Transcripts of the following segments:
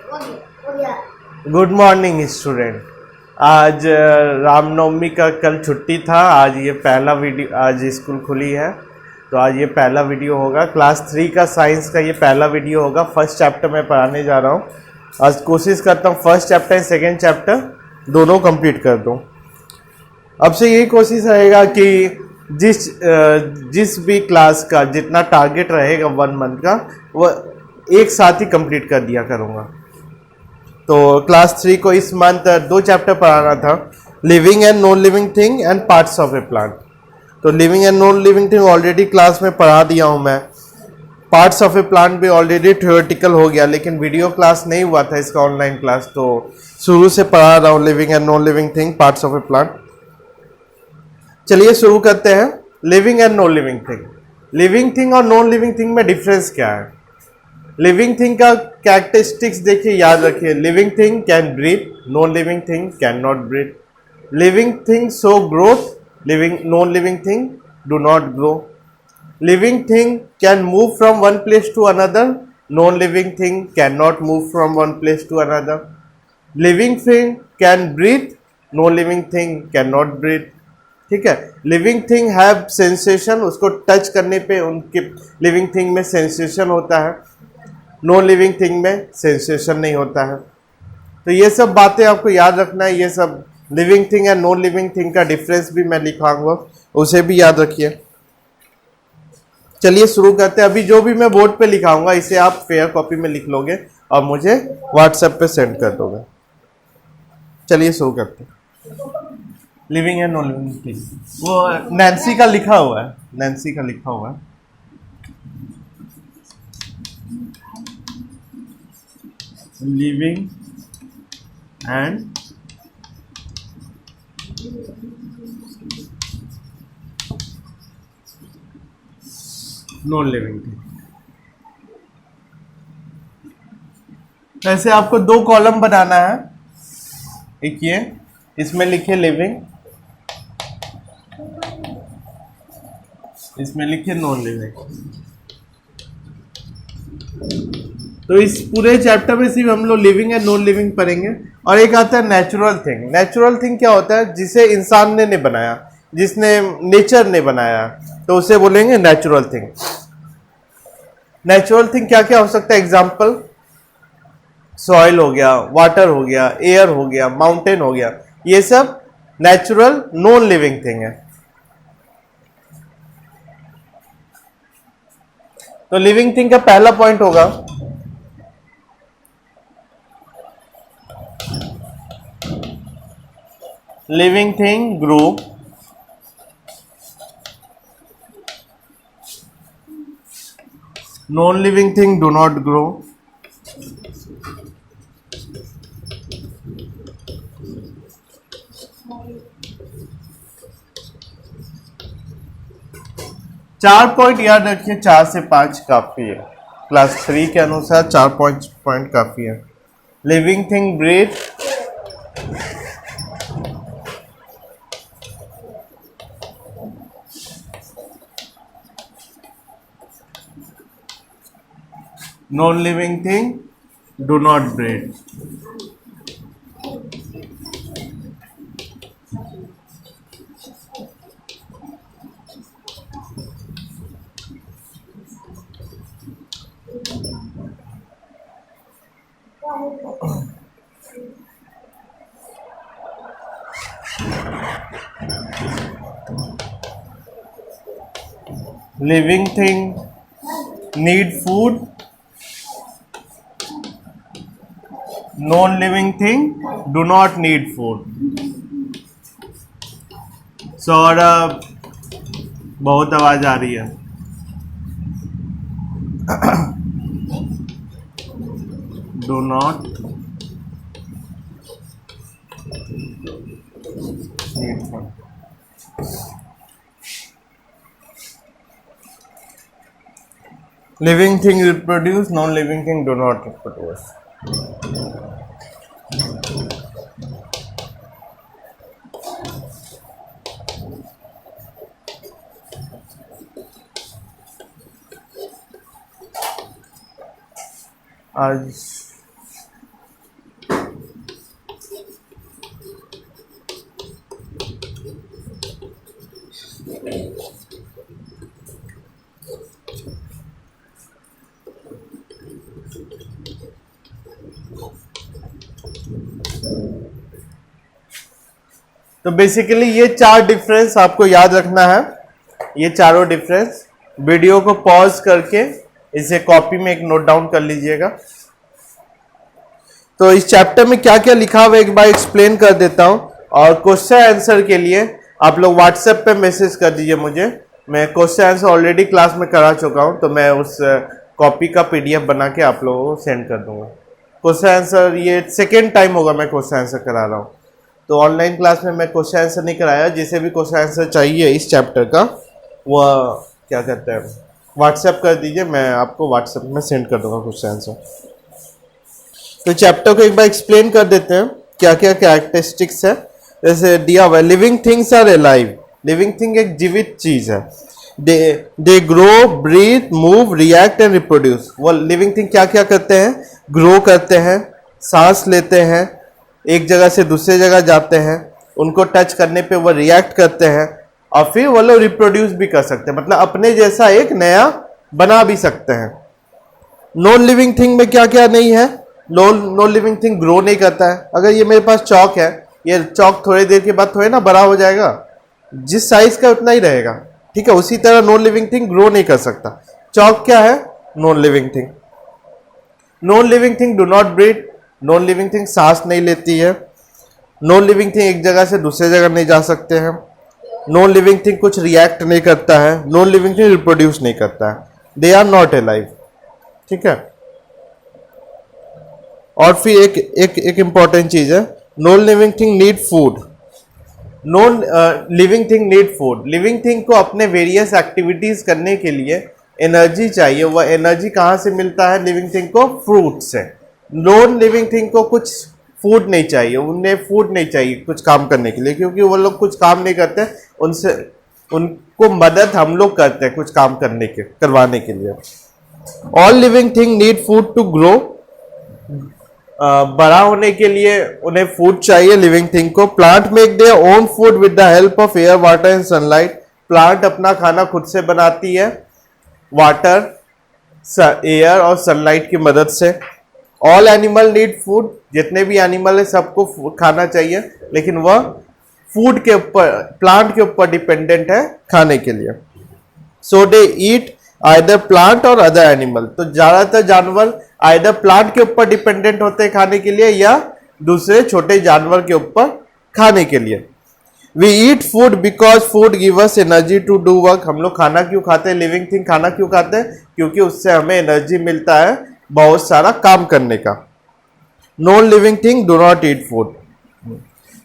Good morning student. आज रामनवमी का कल छुट्टी था। आज ये पहला वीडियो, आज स्कूल खुली है तो आज ये पहला वीडियो होगा। क्लास 3 का साइंस का ये पहला वीडियो होगा। फर्स्ट चैप्टर मैं पढ़ाने जा रहा हूँ। आज कोशिश करता हूँ first chapter and second chapter दोनों कंप्लीट कर दूँ। अब से यही कोशिश रहेगा कि जिस भी क्लास का जितना टारगेट रहेगा 1 मंथ का वह एक साथ ही कंप्लीट कर दिया करूँगा। तो क्लास 3 को इस मंथ 2 चैप्टर पढ़ाना था, living and non living thing and parts of a plant. तो living and non living thing already class में पढ़ा दिया हूँ मैं। पार्ट्स ऑफ ए प्लांट भी ऑलरेडी थ्योरेटिकल हो गया, लेकिन वीडियो क्लास नहीं हुआ था इसका, ऑनलाइन क्लास। तो शुरू से पढ़ा रहा हूँ living and non living thing, parts of a plant. चलिए शुरू करते हैं। Living and non living thing. Living thing और नॉन लिविंग थिंग में डिफरेंस क्या है? लिविंग थिंग का कैरेक्टरिस्टिक्स देखिए, याद रखिए। Living thing can breathe, non living thing can not breathe. Living thing show growth, non living thing do not grow. Living thing can move from one place to another, non living thing can not move from one place to another. Living thing can breathe, non living thing can not breathe. ठीक है। Living thing have sensation, उसको touch करने पे उनके living thing में sensation होता है, non living thing में सेंसेशन नहीं होता है। तो ये सब बातें आपको याद रखना है। ये सब living thing and non living thing का डिफरेंस भी मैं लिखाऊंगा, उसे भी याद रखिए। चलिए शुरू करते हैं। अभी जो भी मैं बोर्ड पे लिखाऊंगा इसे आप फेयर कॉपी में लिख लोगे और मुझे व्हाट्सएप पे सेंड कर दोगे। चलिए शुरू करते हैं। Living and non living thing, वो नैन्सी का लिखा हुआ है, नैन्सी का लिखा हुआ है। Living and non living thing. ऐसे आपको 2 कॉलम बनाना है। एक ये, इसमें लिखे लिविंग, इसमें लिखे नॉन लिविंग। तो इस पूरे चैप्टर में सिर्फ हम लोग लिविंग एंड नॉन लिविंग पढ़ेंगे। और एक आता है नेचुरल थिंग। नेचुरल थिंग क्या होता है? जिसे इंसान ने नहीं बनाया, जिसने नेचर ने बनाया, तो उसे बोलेंगे नेचुरल थिंग। नेचुरल थिंग क्या क्या हो सकता है? एग्जाम्पल, सॉइल हो गया, वाटर हो गया, एयर हो गया, माउंटेन हो गया, ये सब नेचुरल नॉन लिविंग थिंग है। तो लिविंग थिंग का पहला पॉइंट होगा living thing grow, non living thing do not grow. चार पॉइंट याद रखिए, 4 से 5 काफी है। क्लास 3 के अनुसार 4 पॉइंट काफी है। Living thing breathe, non living thing do not breathe. Living thing need food, non living thing do not need food. Saurabh, बहुत आवाज आ रही है। Do not need food. Living thing reproduce, non living thing do not reproduce. आज तो basically ये 4 difference आपको याद रखना है, ये चारों डिफरेंस। वीडियो को पॉज करके इसे कॉपी में एक नोट डाउन कर लीजिएगा। तो इस चैप्टर में क्या क्या लिखा हुआ एक बार एक्सप्लेन कर देता हूं, और क्वेश्चन आंसर के लिए आप लोग व्हाट्सएप पे मैसेज कर दीजिए मुझे। मैं क्वेश्चन आंसर ऑलरेडी क्लास में करा चुका हूं, तो मैं उस कॉपी का पीडीएफ बना के आप लोगों को सेंड कर दूंगा। क्वेश्चन आंसर ये सेकेंड टाइम होगा मैं क्वेश्चन आंसर करा रहा हूँ। तो ऑनलाइन क्लास में मैं क्वेश्चन आंसर नहीं कराया। जिसे भी क्वेश्चन आंसर चाहिए इस चैप्टर का, वह क्या कहते हैं, व्हाट्सएप कर दीजिए, मैं आपको व्हाट्सएप में सेंड कर दूंगा क्वेश्चन आंसर। तो चैप्टर को एक बार एक्सप्लेन कर देते हैं क्या क्या कैरेक्टरिस्टिक्स है। जैसे दिया हुआ है, living things are alive. Living thing एक जीवित चीज है। They grow, breathe, move, react and reproduce. वो लिविंग थिंग क्या क्या करते हैं? ग्रो करते हैं, सांस लेते हैं, एक जगह से दूसरे जगह जाते हैं, उनको टच करने पे वो रिएक्ट करते हैं, और फिर वो लोग रिप्रोड्यूस भी कर सकते हैं, मतलब अपने जैसा एक नया बना भी सकते हैं। नॉन लिविंग थिंग में क्या क्या नहीं है? नॉन लिविंग थिंग ग्रो नहीं करता है। अगर ये मेरे पास चौक है, ये चौक थोड़ी देर के बाद थोड़े ना बड़ा हो जाएगा, जिस साइज का उतना ही रहेगा, ठीक है। उसी तरह नॉन लिविंग थिंग ग्रो नहीं कर सकता। चौक क्या है? Non living thing. Non living thing do not breathe. Non living thing सांस नहीं लेती है। नॉन लिविंग थिंग एक जगह से दूसरे जगह नहीं जा सकते हैं। नॉन लिविंग थिंग कुछ रिएक्ट नहीं करता है। नॉन लिविंग थिंग रिप्रोड्यूस नहीं करता है। दे आर नॉट अलाइव, ठीक है। और फिर एक इंपॉर्टेंट चीज है, non living thing need food. Non living thing need food. Living thing को अपने वेरियस एक्टिविटीज करने के लिए एनर्जी चाहिए। वह एनर्जी कहाँ से मिलता है लिविंग थिंग को? फ्रूट से। नॉन लिविंग थिंग को कुछ फूड नहीं चाहिए, उन्हें फूड नहीं चाहिए कुछ काम करने के लिए, क्योंकि वो लोग कुछ काम नहीं करते, उनसे उनको मदद हम लोग करते हैं कुछ काम करवाने के लिए। All living thing need food to grow. बड़ा होने के लिए उन्हें फूड चाहिए लिविंग थिंग को। Plant make their own food with the help of air, water and sunlight. Plant अपना खाना खुद से बनाती है वाटर, एयर और सनलाइट की मदद से। All animal need food. जितने भी एनिमल है सबको खाना चाहिए, लेकिन वह फूड के ऊपर, प्लांट के ऊपर डिपेंडेंट है खाने के लिए। सो दे ईट आइदर प्लांट और अदर एनिमल। तो ज्यादातर जानवर आइदर प्लांट के ऊपर डिपेंडेंट होते हैं खाने के लिए, या दूसरे छोटे जानवर के ऊपर खाने के लिए। We eat food because food give us energy to do work. हम लोग खाना क्यों खाते हैं? लिविंग थिंग खाना क्यों खाते हैं? क्योंकि उससे हमें एनर्जी मिलता है बहुत सारा काम करने का। Non living thing do not eat food.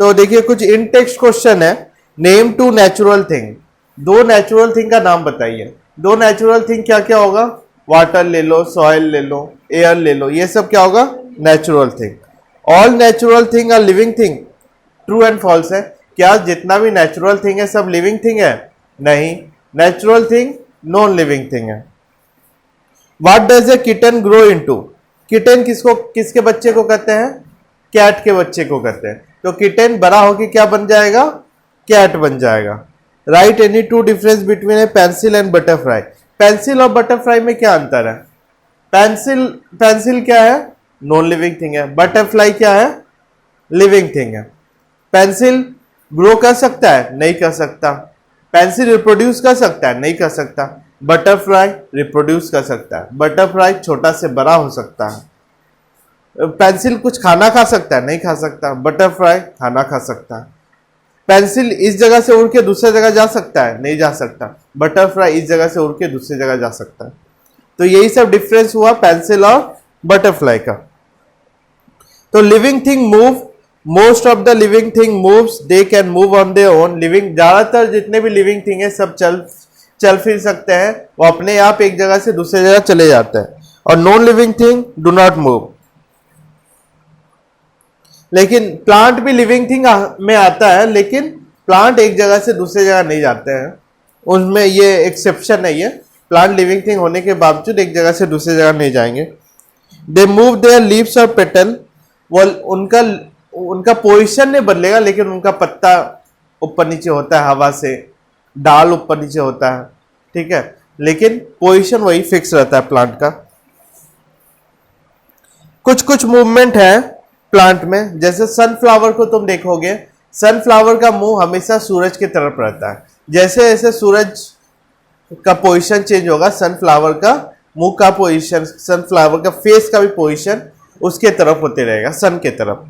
तो देखिए कुछ इन टेक्स्ट क्वेश्चन है। Name two natural thing. 2 natural thing का नाम बताइए। 2 नेचुरल थिंग क्या क्या होगा? वाटर ले लो, सॉइल ले लो, एयर ले लो, ये सब क्या होगा? Natural thing. All natural thing are living thing. True and false है। क्या जितना भी नेचुरल थिंग है सब लिविंग थिंग है? नहीं, natural thing non living thing है। What does a kitten grow into? Kitten किसके बच्चे को कहते हैं? कैट के बच्चे को कहते हैं। तो किटन बड़ा होकर क्या बन जाएगा? कैट बन जाएगा। Right any 2 difference between A pencil and butterfly. Pencil और बटरफ्लाई में क्या अंतर है? पेंसिल क्या है? नॉन लिविंग थिंग है। बटरफ्लाई क्या है? लिविंग थिंग है। पेंसिल ग्रो कर सकता है? नहीं कर सकता। पेंसिल रिप्रोड्यूस कर सकता है? नहीं कर सकता। बटरफ्लाई रिप्रोड्यूस कर सकता है। बटरफ्लाई छोटा से बड़ा हो सकता है। पेंसिल कुछ खाना खा सकता है? नहीं खा सकता। बटरफ्लाई खाना खा सकता है। पेंसिल इस जगह से उड़ के दूसरी जगह जा सकता है? नहीं जा सकता। बटरफ्लाई इस जगह से उड़ के दूसरी जगह जा सकता है। तो यही सब डिफरेंस हुआ पेंसिल और बटरफ्लाई का। तो living thing move. Most of the living thing moves, they can move on their own. Living ज्यादातर जितने भी लिविंग थिंग है सब चल फिर सकते हैं, वो अपने आप एक जगह से दूसरी जगह चले जाते हैं। और non living thing do not move. लेकिन प्लांट भी लिविंग थिंग में आता है, लेकिन प्लांट एक जगह से दूसरी जगह नहीं जाते हैं, उनमें ये एक्सेप्शन है। ये प्लांट लिविंग थिंग होने के बावजूद एक जगह से दूसरी जगह नहीं जाएंगे। दे मूव देयर लीव्स और पेटल। वो उनका पोजीशन नहीं बदलेगा, लेकिन उनका पत्ता ऊपर नीचे होता है हवा से, डाल ऊपर नीचे होता है, ठीक है, लेकिन पोजीशन वही फिक्स रहता है प्लांट का। कुछ मूवमेंट है प्लांट में, जैसे सनफ्लावर को तुम देखोगे, सनफ्लावर का मुंह हमेशा सूरज की तरफ रहता है। जैसे जैसे सूरज का पोजीशन चेंज होगा, सनफ्लावर का मुंह का पोजीशन, सनफ्लावर का फेस का भी पोजीशन उसके तरफ होते रहेगा, सन के तरफ।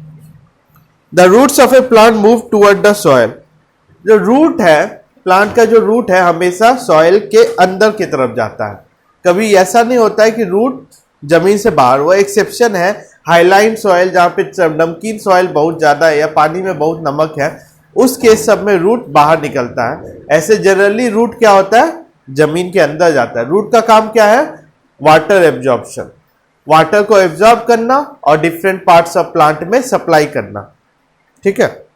The roots of a plant move toward the soil. जो रूट है, प्लांट का जो रूट है हमेशा सॉइल के अंदर की तरफ जाता है। कभी ऐसा नहीं होता है कि रूट जमीन से बाहर, वो एक्सेप्शन है हाईलाइन सॉइल, जहाँ पे नमकीन सॉइल बहुत ज़्यादा है या पानी में बहुत नमक है, उस केस सब में रूट बाहर निकलता है। ऐसे जनरली रूट क्या होता है, जमीन के अंदर जाता है। रूट का काम क्या है, वाटर एब्जॉर्प्शन, वाटर को एब्जॉर्ब करना और डिफरेंट पार्ट्स ऑफ प्लांट में सप्लाई करना। ठीक है,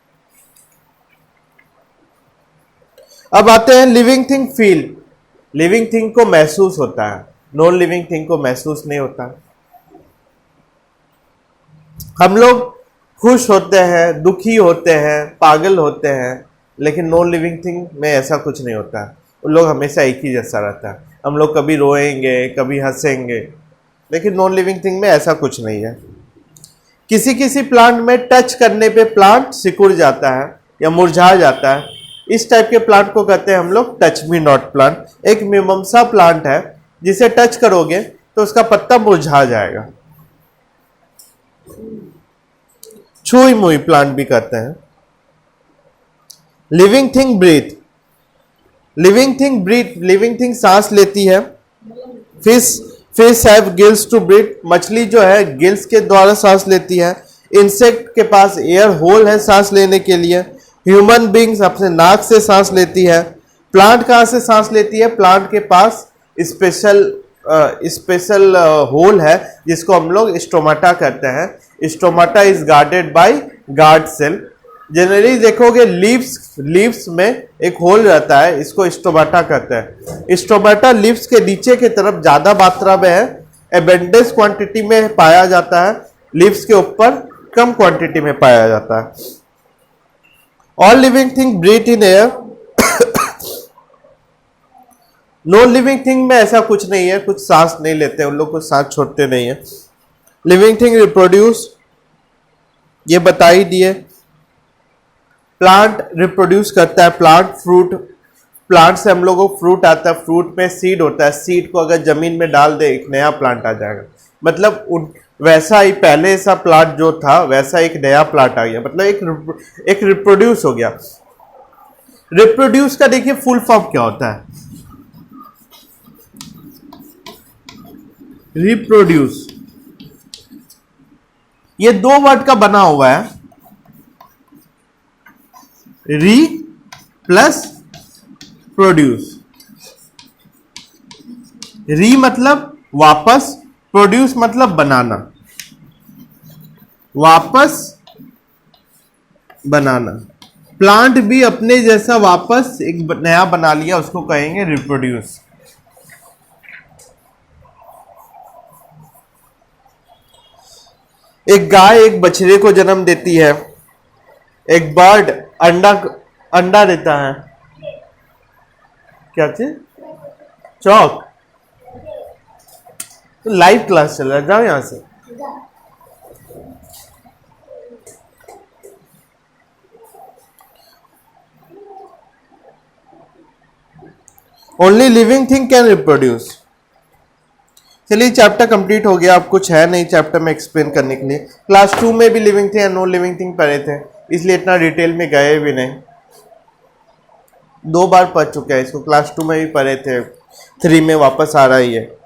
अब आते हैं living thing feel. Living thing को महसूस होता है, नॉन लिविंग थिंग को महसूस नहीं होता है। हम लोग खुश होते हैं, दुखी होते हैं, पागल होते हैं, लेकिन नॉन लिविंग थिंग में ऐसा कुछ नहीं होता है। उन लोग हमेशा एक ही जैसा रहता है। हम लोग कभी रोएंगे, कभी हंसेंगे, लेकिन नॉन लिविंग थिंग में ऐसा कुछ नहीं है। किसी किसी प्लांट में टच करने पे प्लांट सिकुड़ जाता है या मुरझा जाता है। इस टाइप के प्लांट को कहते हैं हम लोग टच मी नॉट प्लांट। एक मीमांसा प्लांट है, जिसे टच करोगे तो उसका पत्ता मुरझा जाएगा। छुई मुई प्लांट भी कहते हैं। Living thing breathe. Living thing breathe, living thing सांस लेती है। Fish have gills to breathe. मछली जो है गिल्स के द्वारा सांस लेती है। इंसेक्ट के पास एयर होल है सांस लेने के लिए। ह्यूमन बींग्स अपने नाक से सांस लेती है। प्लांट कहाँ से सांस लेती है, प्लांट के पास स्पेशल होल है जिसको हम लोग स्टोमाटा कहते हैं। Stomata is guarded by guard cell. Generally देखोगे लीव्स में एक होल रहता है, इसको स्टोमाटा कहते हैं। स्टोमाटा लीव्स के नीचे की तरफ ज्यादा मात्रा में है, एबेंडेंस क्वांटिटी में पाया जाता है। लीव्स के ऊपर कम क्वांटिटी में पाया जाता है। All living thing breathe in air. Non living thing में ऐसा कुछ नहीं है, कुछ सांस नहीं लेते, उन लोग कुछ सांस छोड़ते नहीं है। लिविंग थिंग रिप्रोड्यूस, ये बता ही दिए। प्लांट रिप्रोड्यूस करता है, प्लांट से हम लोगों को फ्रूट आता है। फ्रूट में सीड होता है, सीड को अगर जमीन में डाल दे एक नया प्लांट आ जाएगा। मतलब वैसा ही पहले सा प्लांट जो था वैसा एक नया प्लांट आ गया, मतलब एक रिप्रोड्यूस हो गया। रिप्रोड्यूस का देखिए फुल फॉर्म क्या होता है, रिप्रोड्यूस। ये दो वर्ड का बना हुआ है, री प्लस प्रोड्यूस। री मतलब वापस, प्रोड्यूस मतलब बनाना, वापस बनाना। प्लांट भी अपने जैसा वापस एक नया बना लिया, उसको कहेंगे रिप्रोड्यूस। एक गाय एक बछड़े को जन्म देती है। एक बर्ड अंडा देता है। क्या चीज, चौक। तो लाइव क्लास चल रहा है, जाओ यहां से। Only living thing can reproduce. चलिए चैप्टर कंप्लीट हो गया। अब कुछ है नहीं चैप्टर में एक्सप्लेन करने के लिए। क्लास 2 में भी लिविंग थिंग या नॉन लिविंग थिंग पढ़े थे, इसलिए इतना डिटेल में गए भी नहीं। 2 बार पढ़ चुके हैं इसको, क्लास 2 में भी पढ़े थे, 3 में वापस आ रहा ही है।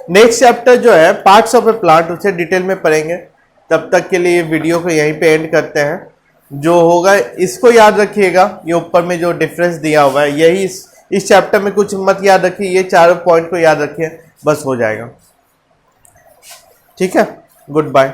नेक्स्ट चैप्टर जो है पार्ट्स ऑफ ए प्लांट, उसे डिटेल में पढ़ेंगे। तब तक के लिए वीडियो को यहीं पे एंड करते हैं। जो होगा इसको याद रखिएगा, ये ऊपर में जो डिफरेंस दिया हुआ है यही इस चैप्टर में कुछ मत याद रखिए, ये 4 पॉइंट को याद रखिए, बस हो जाएगा। ठीक है, गुड बाय।